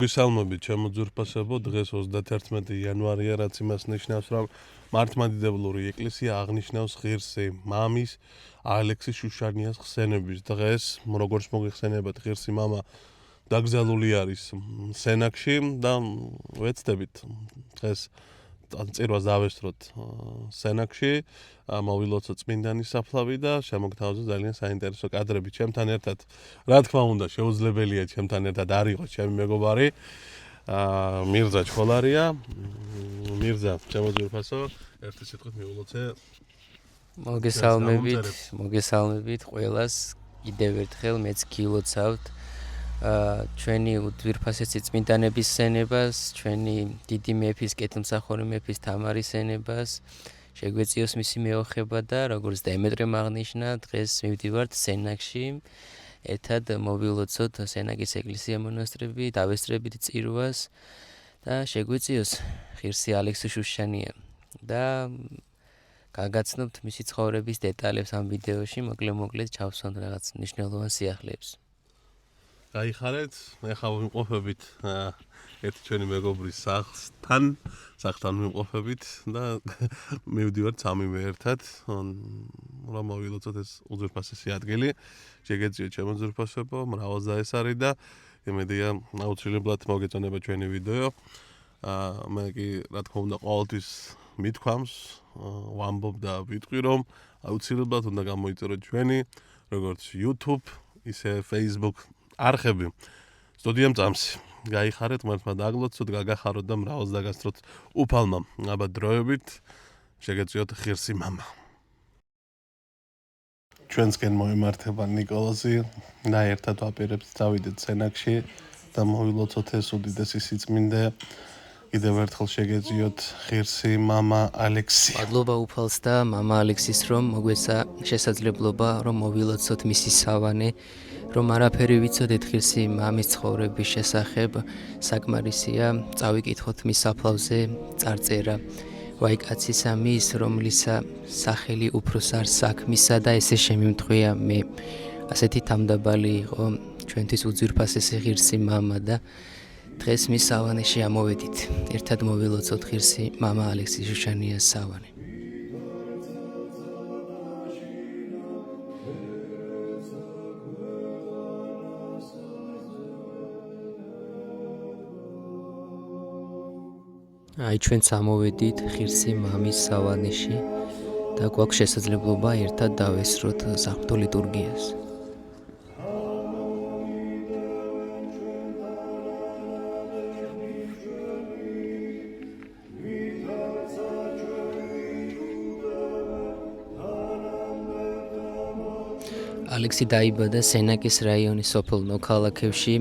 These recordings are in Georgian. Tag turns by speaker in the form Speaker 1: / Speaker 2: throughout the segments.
Speaker 1: გისალმებით ჩემო ძვირფასებო, დღეს 31 იანვარია, რაც იმას ნიშნავს, რომ მართლმადიდებლური ეკლესია აღნიშნავს ღირსი მამის ალექსი შუშანიას ხსენების დღეს. როგორც მოგიხსენებათ, ღირსი მამა დაკრძალული არის სენაკში და ვეცდებით დღეს წირვას დავესწროთ სენაკში, მოვილოცოთ წმინდანის საფლავი და შემოგთავაზოთ ძალიან საინტერესო კადრები ჩემთან ერთად. რა თქმა უნდა, შეუძლებელია ჩემთან ერთად არ იყოს ჩემი მეგობარი მირზა ჩხოლარია. მირზა, ჩემო ძვირფასო, ერთი სიტყვით მიულოცე.
Speaker 2: მოგესალმებით ყველას. კიდევ ერთხელ მეც გილოცავთ ჩვენი ძვირფასესი წმინდანების სენებას, ჩვენი დიდი მეფის, კეთილმსახური მეფის თამარის სენებას. შეგვეციოს მისი მეოხება და როგორც დემეტრემ აღნიშნა, დღეს მივდივართ სენაკში. ერთად მოვილოცოთ სენაკის ეკლესია მონასტრები, დავესწრებით წირვას და შეგვეციოს ღირსი ალექსი შუშანია და გაგაცნობთ მისი ცხოვრების დეტალებს ამ ვიდეოში, მოკლედ ჩავსვამთ რაღაც მნიშვნელოვან სიახლეებს.
Speaker 1: გაიხარეთ, ეხლა ვიმყოფებით ერთი ჩვენი მეგობრის სახლთან ვიმყოფებით და მივდივართ სამივე ერთად, რომ მოვილოცოთ ეს უძვირფასესი ადგილი. შეგეძიოთ ჩემო ძვირფასებო, მრავალზა ეს არის და იმედია აუცილებლად მოგეწონება ჩვენი ვიდეო. მე კი რა თქმა უნდა ყოველთვის მithქვამს, ვამბობ და ვიტყვი, რომ აუცილებლად უნდა გამოიწეროთ ჩვენი როგორც YouTube, ისე Facebook არხები. სტუდიამ წამსი. გაიხარეთ, მართლა დაგლოცოთ, გაგახაროთ და მრავალს დაგასწროთ უფალმა აბა დროებით. შეგეწიოთ ღირსი მამა. ჩვენსკენ მოემართება ნიკოლოზი და ერთად ვაპირებთ დავიდეთ სენაკში და მოვილოცოთ ეს უდიდესი სიწმინდე. კიდევ ერთხელ შეგეწიოთ ღირსი მამა ალექსი.
Speaker 2: მადლობა უფალს და მამა ალექსის, რომ მოგვეცა შესაძლებლობა, რომ მოვილოცოთ მისი სავანე, რომ არაფერი ვიცოდეთ ღირსი მამის ცხოვრების შესახებ. საკმარისია წავიკითხოთ მის საფლავზე წარწერა. ვაი კაცისა მის, რომლისა სახელი უფროს არ საქმისა და ესე შემიმთხვია მე. ასეთი თამდაბალი იყო ჩვენთვის უძვირფასესი ღირსი მამა და დღეს მის სავანეში ამოვედით. ერთად მოვილოცოთ ღირსი მამა ალექსი შუშანიას სავანე. აი ჩვენც ამოვედით ღირსი მამის სავანეში და გვაქვს შესაძლებლობა ერთად დავესწროთ საღვთო ლიტურგიას. ალექსი დაიბადა სენაკის რაიონის სოფელ ნოქალაქევში.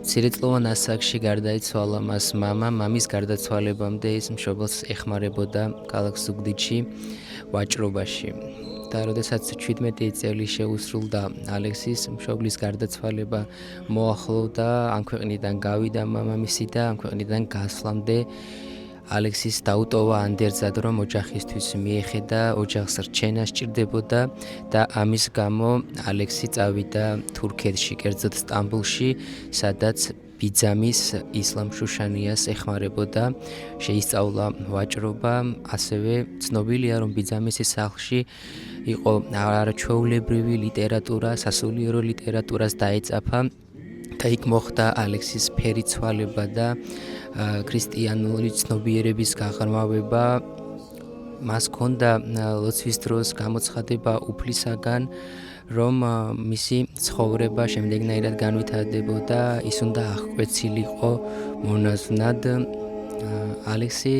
Speaker 2: მცირეწლოვან ასაკში გარდაიცვალა მას მამა. მამის გარდაცვალებამდე ის მშობელს ეხმარებოდა ქალაქ ზუგდიდში ვაჭრობაში. და როდესაც 17 წელი შეუსრულდა ალექსის, მშობლის გარდაცვალება მოახლოვდა, ამ ქვეყნიდან გავიდა მამამისი და ამ ქვეყნიდან გასვლამდე ალექსის დაუტოვა ანდერძად, რომ ოჯახისთვის მიეხედა, ოჯახს რჩენა სჭირდებოდა და ამის გამო ალექსი წავიდა თურქეთში, კერძოდ სტამბულში, სადაც ბიძამის ისლამ შუშანიას ეხმარებოდა, შეისწავლა ვაჭრობა. ასევე ცნობილია, რომ ბიძამისის სახლში იყო არაჩვეულებრივი ლიტერატურა, სასულიერო ლიტერატურას დაეწაფა და იქ მოხდა ალექსის ფერი ცვალება და ქრისტიანული ცნობიერების გაღრმავება. მას ჰქონდა ლოცვის დროს გამოცხადება უფლისაგან, რომ მისი ცხოვრება შემდეგნაირად განვითარდებოდა, ის უნდა აღკვეცილიყო მონაზვნად. ალექსი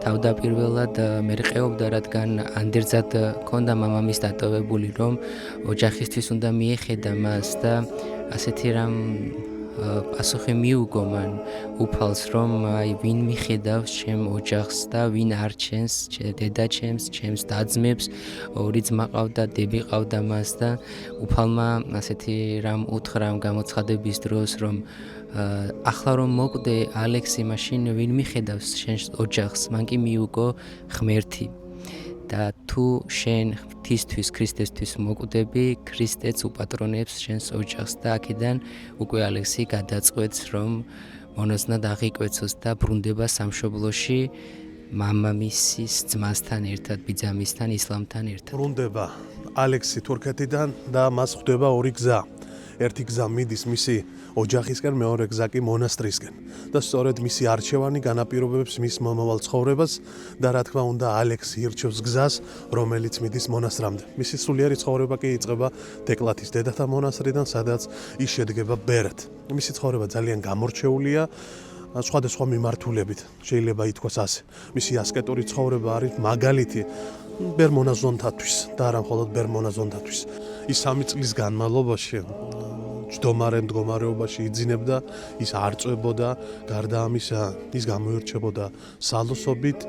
Speaker 2: თავდაპირველად მერყეობდა, რადგან ანდერძად ჰქონდა მამამის დატოვებული, რომ ოჯახისთვის უნდა მიეხედა მას და ასეთი რამ პასუხი მიუგო მან უფალს, რომ აი ვინ მიხედავს ჩემ ოჯახს და ვინ არჩენს დედაჩემს, ჩემს დაძმებს. ორი ძმა ყავდა, დები ყავდა მას და უფალმა ასეთი რამ უთხრა ამ გამოცხადების დროს, რომ ახლა რომ მოკვდე ალექსი, მაშინ ვინ მიხედავს შენს ოჯახს, მან კი მიუგო ღმერთი. და თუ შენ ღვთისთვის, ქრისტესთვის მოკვდები, ქრისტეც უპატრონებს შენს ოჯახს და აქედან უკვე ალექსი გადაწყვეტს, რომ მონაზვნად აღიკვეცოს და ბრუნდება სამშობლოში მამამისის ძმასთან ერთად, ბიძამისთან, ისლამთან ერთად.
Speaker 1: ბრუნდება ალექსი თურქეთიდან და მას ხვდება ორი გზა. ერთი გზა მიდის მისი ოჯახისკენ, მეორე გზა კი მონასტრისკენ. და სწორედ მისი არჩევანი განაპირობებს მის მომავალ ცხოვრებას და რა თქმა უნდა ალექსი ირჩევს გზას, რომელიც მიდის მონასტრამდე. მისი სულიერი ცხოვრება კი იწყება დეკლათის დედათა მონასტრიდან, სადაც ის შედგება ბერად. მისი ცხოვრება ძალიან გამორჩეულია სხვადასხვა მიმართულებით, შეიძლება ითქვას ასე. მისი ასკეტური ცხოვრება არის მაგალითი ბერმონაზონთათვის და არა მხოლოდ ბერმონაზონთათვის. ის 3 წლის განმავლობაში ჯდომარე მდგომარეობაში იძინებდა, ის არ წვებოდა, გარდა ამისა ის გამოირჩებოდა სალოსობით.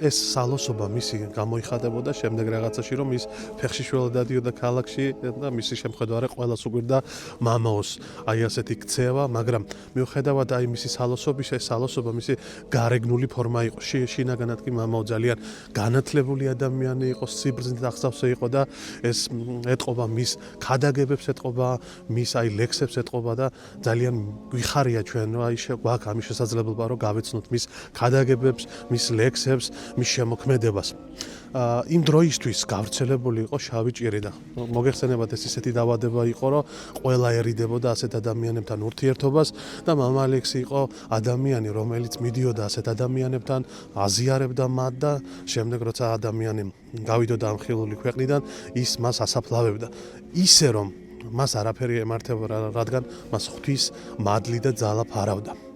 Speaker 1: ეს სალოსობა მისი გამოიხატებოდა შემდეგ რაღაცაში, რომ ის ფეხში შველად დადიოდა ქალაქში და მისი შემხედარე ყველას უყვირდა მამაოს. აი ასეთი ქცევა, მაგრამ მიუხედავად აი მისი სალოსობის, ეს სალოსობა მისი გარეგნული ფორმა იყო. შინაგანად კი მამაო ძალიან განათლებული ადამიანი იყო, სიბრძნით აღსავსე იყო და ეს ეტყობა მის ქადაგებებს, ეტყობა მის აი ლექსებს ეტყობა და ძალიან გვიხარია ჩვენ, აი გვაქვს ამის შესაძლებლობა, რომ გავეცნოთ მის ქადაგებებს, მის ლექსებს, მის შემოქმედებას. იმ დროისთვის გავრცელებული იყო შავი ჭირი და მოგეხსენებათ ეს ისეთი დაავადება იყო, რომ ყველა ერიდებოდა ასეთ ადამიანებთან ურთიერთობას და მამა ალექსი იყო ადამიანი, რომელიც მიდიოდა ასეთ ადამიანებთან, აზიარებდა მათ და შემდეგ როცა ადამიანი გავიდოდა ამ ხილული ქვეყნიდან, ის მას ასაფლავებდა. ისე რომ მას არაფერი ემართებოდა, რადგან მას ღვთის მადლი და ძალა ფარავდა.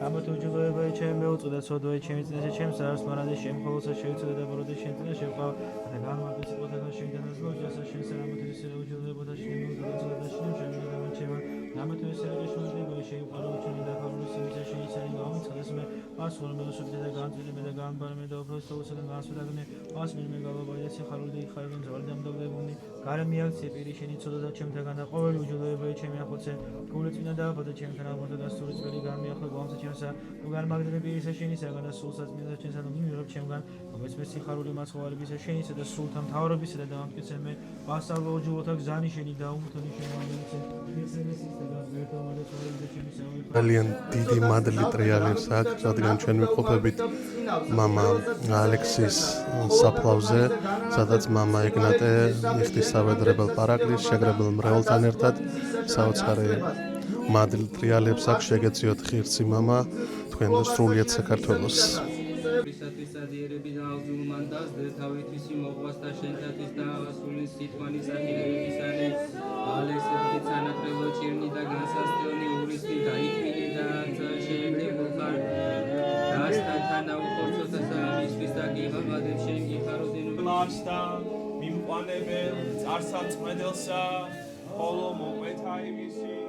Speaker 3: ამათუჯულოება ჩემ მეუწოდა სოდოე ჩემი წინაშე ჩემს არს მარადი შემ ხოლოსა შევიწოდა და ბროდი შენ წინაშე ვყავ და განმარტო სიტყვათა შენთან ასლოჯასა შენ სერამათუ ისე უჯულოება შენ მეუწოდა და შენ შემდგარ ჩემ ამათუ ისე შეშულებია შეიყარო ჩემი და ფარული სიმისა შენ ისე გამიცხადეს მე ასულ მე უსუდი და განწილი მე და განბარმე და უბრალოდ და განსულაგნე ას მე მეგალობა ისე ხარული და ხარული ზვალდამდაგდებული გარემი აქცია პირი შენი ცოდა და ჩემთაგან და ყოველი უჯულოება ჩემი ახოცე გულეწინა და აბადა ჩემთან აბადა და სული წველი გამიახლა გვამსა ჩემსა უგან მაგდრები ისე შენისაგან და სულსაც მინდა ჩემსა და მიმირობ ჩემგან რომელიც მე სიხარული მაცხოვარებისა შენისა და სულთან მთავრობისა და დამამტკიცე მე ვასწავლო უჯულოთა გზანი შენი და უმთონი შენი ამიცე მიხსენესის და ვერტომალე ცხოვრები და ჩემი საუბარი
Speaker 1: ძალიან დიდი მადლი ტრიალებს აქვს, რადგან ჩვენ ვიყოფებით მამა ალექსის საფლავზე, სადაც მამა ეგნატე ღვთისმსაუბრებელ პარაკლისს შეგრებილ მრევლთან ერთად საოცარი მადლი ტრიალებს აქვს, შეგეწიოთ ღირსი მამა თქვენ და სრულიად საქართველოს.
Speaker 4: ისათვის ადიერები და ალზუმანდას დავითვისი მოყვას და შენთათვის და ასული სიტყვანი სახილებისანი ალესები ცანატრელო ჭირნი და განსასწრელი ურისტი და ითმინი და შეეგებულხარ დასთან აუხორცოთა სამისთვის და გიღაბადებ შენ გიხაროდნენ
Speaker 5: ლარსთა მიმყვანებელ წარსამწმედელსა ხოლო მოყვეთა იმისი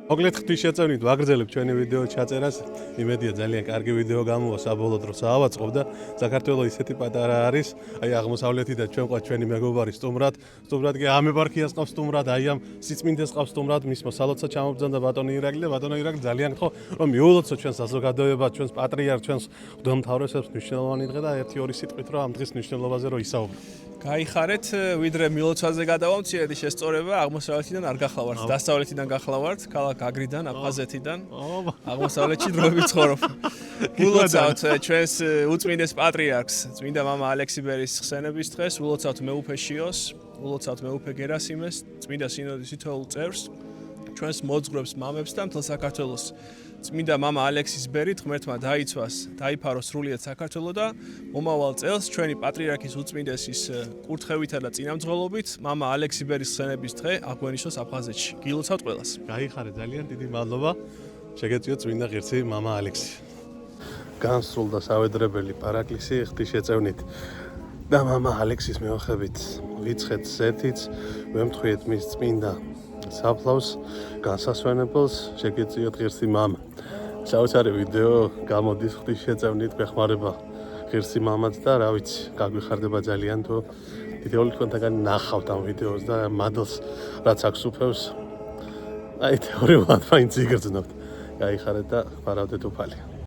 Speaker 1: მოგლეთ ღვთისშეწევნით ვაგრძელებ ჩვენი ვიდეო ჩაწერას. იმედია ძალიან კარგი ვიდეო გამოვა, საბოლოოდ როცა ავაწყობ და საქართველოს ისეთი პატარა არის, აი აღმოსავლეთიდან ჩვენ ყავს ჩვენი მეგობარი სტუმრად კი ამ ეპარქიას ყავს სტუმრად, აი ამ სიწმინდეს ყავს სტუმრად, მისმა სალოცა ჩამობრძანდა ბატონი ირაკლი და ბატონი ირაკლი ძალიან გთხოვ, რომ მიულოცო ჩვენს საზოგადოებას, ჩვენს პატრიარქს, ჩვენს მღვდელმთავრებს მნიშვნელოვანი დღე და 1-2 სიტყვით რომ ამ დღის მნიშვნელობაზე რომ ისაუბროთ.
Speaker 5: გაიხარეთ, ვიდრე მილოცვაზე გადავამცირდი შესწორება, აღმოსავლეთიდან არ გახლავართ, დასავლეთიდან გახლავართ, ქალაქ აგრიდან, აფხაზეთიდან. აღმოსავლეთში დროებით ცხოვრობ. ულოცავთ ჩვენს უწმინდეს პატრიარქს, წმინდა მამა ალექსი ბერის ხსენების დღეს, ულოცავთ მეუფე შიოს, ულოცავთ მეუფე გერასიმეს, წმინდა სინოდის თითოეულ წევრს, ჩვენს მოძღვრებს მამებს და მთელ საქართველოს. წმინდა მამა ალექსის ბერით ღმერთმა დაიცვას, დაიფაროს სრულიად საქართველო და მომავალ წელს ჩვენი პატრიარქის უწმინდესის კურთხევითა და წინამძღოლობით მამა ალექსი ბერის ხსენების დღე აგვენიშნოს აფხაზეთში. გილოცავთ ყველას.
Speaker 1: გაიხარე, ძალიან დიდი მადლობა. შეგეწიოთ წმინდა ღირსი მამა ალექსი. განსრულდა საუბრებელი პარაკლისი ღვთისშეწევნით და მამა ალექსის მეოხებით ვიცხეთ ზეთიც, ვემთხვიეთ მის წმინდა საფლავს განსასვენებელს, შეგეწიოთ ღირსი მამა. საოცარი ვიდეო გამოდის ღვთისშეწევნით, გვეხმარება ღირსი მამაც და რა ვიცი, გაგვიხარდება ძალიან თუ თითოეული თქვენთაგანი ნახავთ ამ ვიდეოს და მადლს რაც აქვს უფევს აი თეორიულად მაინც იგრძნობთ. გაიხარეთ და ხარავდეთ უფალი.